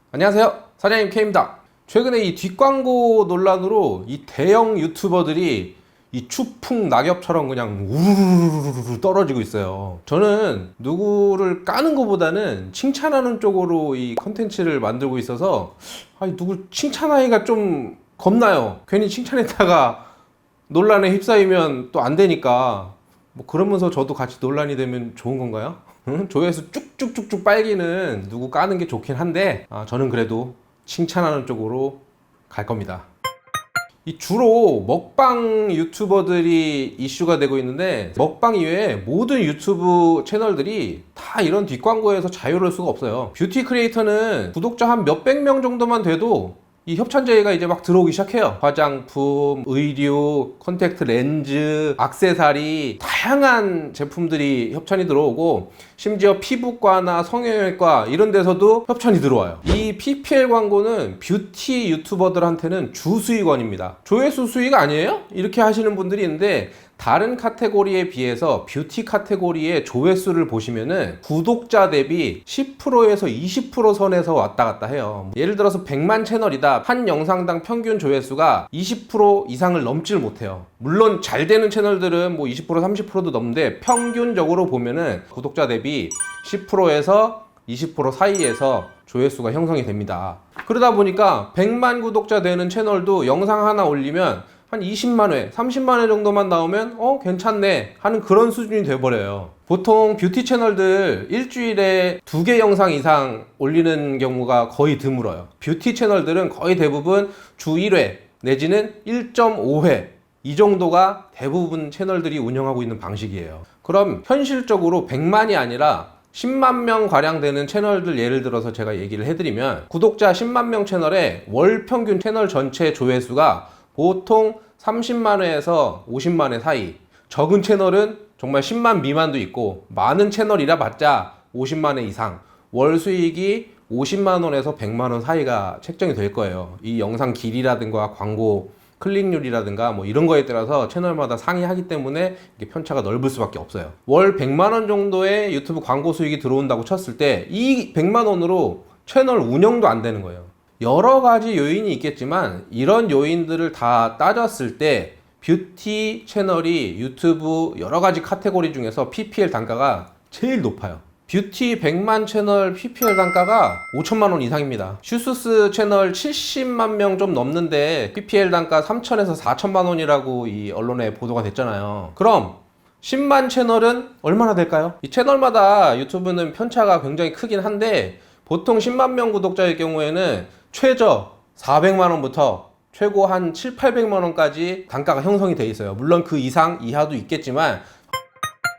안녕하세요, 사장님 K입니다. 최근에 이 뒷광고 논란으로 이 대형 유튜버들이 이 추풍 낙엽처럼 그냥 우르르르 떨어지고 있어요. 저는 누구를 까는 것보다는 칭찬하는 쪽으로 이 컨텐츠를 만들고 있어서 누굴 칭찬하기가 좀 겁나요. 괜히 칭찬했다가 논란에 휩싸이면 또 안 되니까 뭐 그러면서 저도 같이 논란이 되면 좋은 건가요? 조회수 쭉쭉쭉쭉 빨기는 누구 까는 게 좋긴 한데 저는 그래도 칭찬하는 쪽으로 갈 겁니다. 이 주로 먹방 유튜버들이 이슈가 되고 있는데, 먹방 이외에 모든 유튜브 채널들이 다 이런 뒷광고에서 자유로울 수가 없어요. 뷰티 크리에이터는 구독자 한 몇백 명 정도만 돼도 이 협찬 제의가 이제 막 들어오기 시작해요. 화장품, 의류, 컨택트 렌즈, 액세서리, 다양한 제품들이 협찬이 들어오고, 심지어 피부과나 성형외과 이런 데서도 협찬이 들어와요. 이 PPL 광고는 뷰티 유튜버들한테는 주수익원입니다. 조회수 수익 아니에요? 이렇게 하시는 분들이 있는데, 다른 카테고리에 비해서 뷰티 카테고리의 조회수를 보시면은 구독자 대비 10%에서 20% 선에서 왔다 갔다 해요. 예를 들어서 100만 채널이다. 한 영상당 평균 조회수가 20% 이상을 넘질 못해요. 물론 잘 되는 채널들은 뭐 20% 30%도 넘는데, 평균적으로 보면은 구독자 대비 10%에서 20% 사이에서 조회수가 형성이 됩니다. 그러다 보니까 100만 구독자 되는 채널도 영상 하나 올리면 한 20만 회, 30만 회 정도만 나오면 괜찮네 하는 그런 수준이 돼버려요. 보통 뷰티 채널들 일주일에 2개 영상 이상 올리는 경우가 거의 드물어요. 뷰티 채널들은 거의 대부분 주 1회 내지는 1.5회 이 정도가 대부분 채널들이 운영하고 있는 방식이에요. 그럼 현실적으로 100만이 아니라 10만 명 가량 되는 채널들 예를 들어서 제가 얘기를 해드리면, 구독자 10만 명 채널에 월 평균 채널 전체 조회수가 보통 30만 회에서 50만 회 사이, 적은 채널은 정말 10만 미만도 있고, 많은 채널이라 봤자 50만 회 이상, 월 수익이 50만 원에서 100만 원 사이가 책정이 될 거예요. 이 영상 길이라든가 광고 클릭률이라든가 뭐 이런 거에 따라서 채널마다 상이하기 때문에 이게 편차가 넓을 수밖에 없어요. 월 100만 원 정도의 유튜브 광고 수익이 들어온다고 쳤을 때 이 100만 원으로 채널 운영도 안 되는 거예요. 여러 가지 요인이 있겠지만, 이런 요인들을 다 따졌을 때 뷰티 채널이 유튜브 여러 가지 카테고리 중에서 PPL 단가가 제일 높아요. 뷰티 100만 채널 PPL 단가가 5천만 원 이상입니다. 슈스스 채널 70만 명 좀 넘는데 PPL 단가 3천에서 4천만 원이라고 이 언론에 보도가 됐잖아요. 그럼 10만 채널은 얼마나 될까요? 이 채널마다 유튜브는 편차가 굉장히 크긴 한데, 보통 10만 명 구독자일 경우에는 최저 400만 원부터 최고 한 7, 800만 원까지 단가가 형성이 돼 있어요. 물론 그 이상 이하도 있겠지만,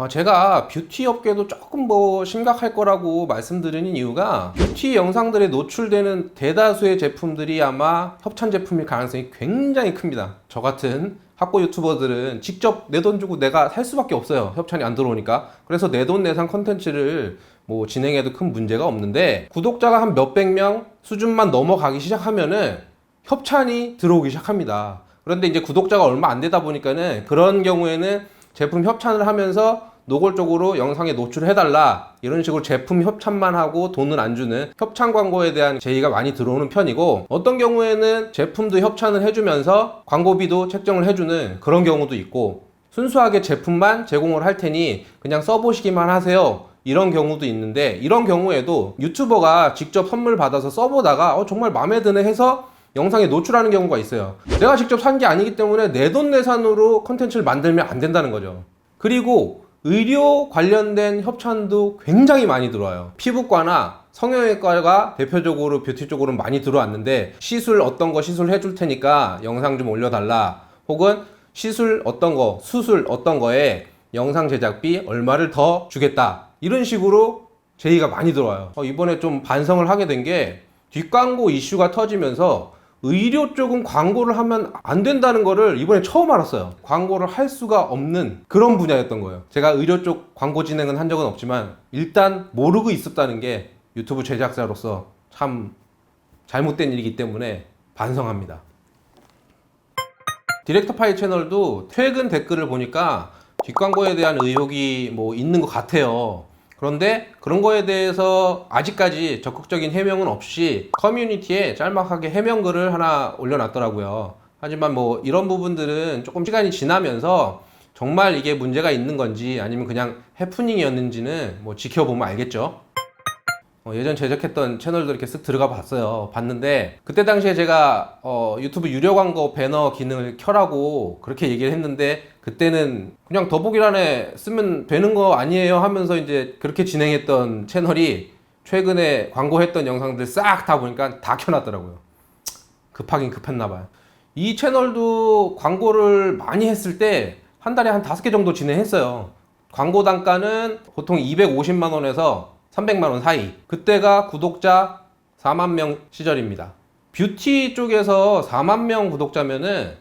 제가 뷰티 업계도 조금 뭐 심각할 거라고 말씀드리는 이유가, 뷰티 영상들에 노출되는 대다수의 제품들이 아마 협찬 제품일 가능성이 굉장히 큽니다. 저 같은 학고 유튜버들은 직접 내 돈 주고 내가 살 수밖에 없어요. 협찬이 안 들어오니까. 그래서 내돈내산 컨텐츠를 뭐 진행해도 큰 문제가 없는데, 구독자가 한 몇백 명 수준만 넘어가기 시작하면은 협찬이 들어오기 시작합니다. 그런데 이제 구독자가 얼마 안 되다 보니까는 그런 경우에는 제품 협찬을 하면서 노골적으로 영상에 노출해달라 이런 식으로 제품 협찬만 하고 돈을 안 주는 협찬 광고에 대한 제의가 많이 들어오는 편이고, 어떤 경우에는 제품도 협찬을 해주면서 광고비도 책정을 해주는 그런 경우도 있고, 순수하게 제품만 제공을 할 테니 그냥 써보시기만 하세요 이런 경우도 있는데, 이런 경우에도 유튜버가 직접 선물 받아서 써보다가 정말 마음에 드네 해서 영상에 노출하는 경우가 있어요. 내가 직접 산 게 아니기 때문에 내돈내산으로 컨텐츠를 만들면 안 된다는 거죠. 그리고 의료 관련된 협찬도 굉장히 많이 들어와요. 피부과나 성형외과가 대표적으로 뷰티 쪽으로는 많이 들어왔는데, 시술 어떤 거 시술 해줄 테니까 영상 좀 올려달라, 혹은 시술 어떤 거, 수술 어떤 거에 영상 제작비 얼마를 더 주겠다, 이런 식으로 제의가 많이 들어와요. 이번에 좀 반성을 하게 된 게, 뒷광고 이슈가 터지면서 의료 쪽은 광고를 하면 안 된다는 거를 이번에 처음 알았어요. 광고를 할 수가 없는 그런 분야였던 거예요. 제가 의료 쪽 광고 진행은 한 적은 없지만 일단 모르고 있었다는 게 유튜브 제작자로서 참 잘못된 일이기 때문에 반성합니다. 디렉터 파이 채널도 최근 댓글을 보니까 뒷광고에 대한 의혹이 뭐 있는 것 같아요. 그런데 그런 거에 대해서 아직까지 적극적인 해명은 없이 커뮤니티에 짤막하게 해명글을 하나 올려놨더라고요. 하지만 뭐 이런 부분들은 조금 시간이 지나면서 정말 이게 문제가 있는 건지 아니면 그냥 해프닝이었는지는 뭐 지켜보면 알겠죠. 예전 제작했던 채널도 이렇게 쓱 들어가 봤어요. 봤는데 그때 당시에 제가 유튜브 유료 광고 배너 기능을 켜라고 그렇게 얘기를 했는데 그때는 그냥 더보기란에 쓰면 되는 거 아니에요 하면서 이제 그렇게 진행했던 채널이 최근에 광고했던 영상들 싹 다 보니까 다 켜놨더라고요. 급하긴 급했나 봐요. 이 채널도 광고를 많이 했을 때 한 달에 한 5개 정도 진행했어요. 광고 단가는 보통 250만 원에서 300만 원 사이. 그때가 구독자 4만 명 시절입니다. 뷰티 쪽에서 4만 명 구독자면은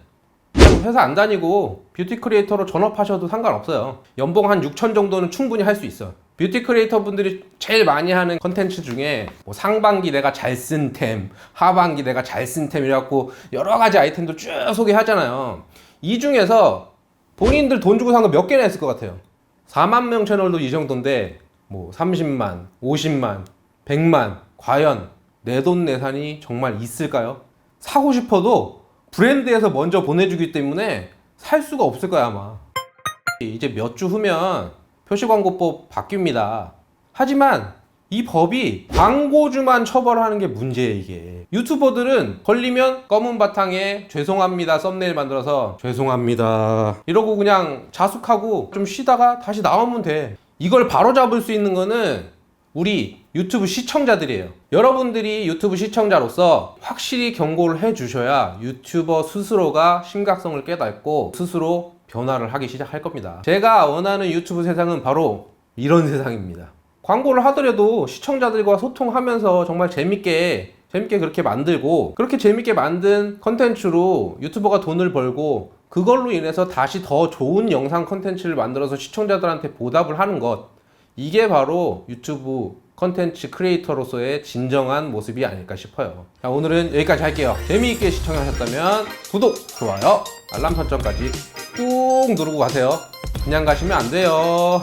회사 안 다니고 뷰티 크리에이터로 전업하셔도 상관없어요. 연봉 한 6천 정도는 충분히 할 수 있어. 뷰티 크리에이터 분들이 제일 많이 하는 컨텐츠 중에 뭐 상반기 내가 잘 쓴 템, 하반기 내가 잘 쓴 템 이래갖고 여러 가지 아이템들 쭉 소개하잖아요. 이 중에서 본인들 돈 주고 산 거 몇 개나 했을 것 같아요. 4만 명 채널도 이 정도인데 뭐 30만, 50만, 100만 과연 내돈내산이 정말 있을까요? 사고 싶어도 브랜드에서 먼저 보내주기 때문에 살 수가 없을 거야 아마. 이제 몇 주 후면 표시광고법 바뀝니다. 하지만 이 법이 광고주만 처벌하는 게 문제예요. 이게 유튜버들은 걸리면 검은 바탕에 죄송합니다 썸네일 만들어서 죄송합니다 이러고 그냥 자숙하고 좀 쉬다가 다시 나오면 돼. 이걸 바로잡을 수 있는 거는 우리 유튜브 시청자들이에요. 여러분들이 유튜브 시청자로서 확실히 경고를 해 주셔야 유튜버 스스로가 심각성을 깨닫고 스스로 변화를 하기 시작할 겁니다. 제가 원하는 유튜브 세상은 바로 이런 세상입니다. 광고를 하더라도 시청자들과 소통하면서 정말 재밌게 그렇게 만들고 그렇게 재밌게 만든 컨텐츠로 유튜버가 돈을 벌고 그걸로 인해서 다시 더 좋은 영상 컨텐츠를 만들어서 시청자들한테 보답을 하는 것, 이게 바로 유튜브 컨텐츠 크리에이터로서의 진정한 모습이 아닐까 싶어요. 자, 오늘은 여기까지 할게요. 재미있게 시청하셨다면 구독, 좋아요, 알람 설정까지 꾹 누르고 가세요. 그냥 가시면 안 돼요.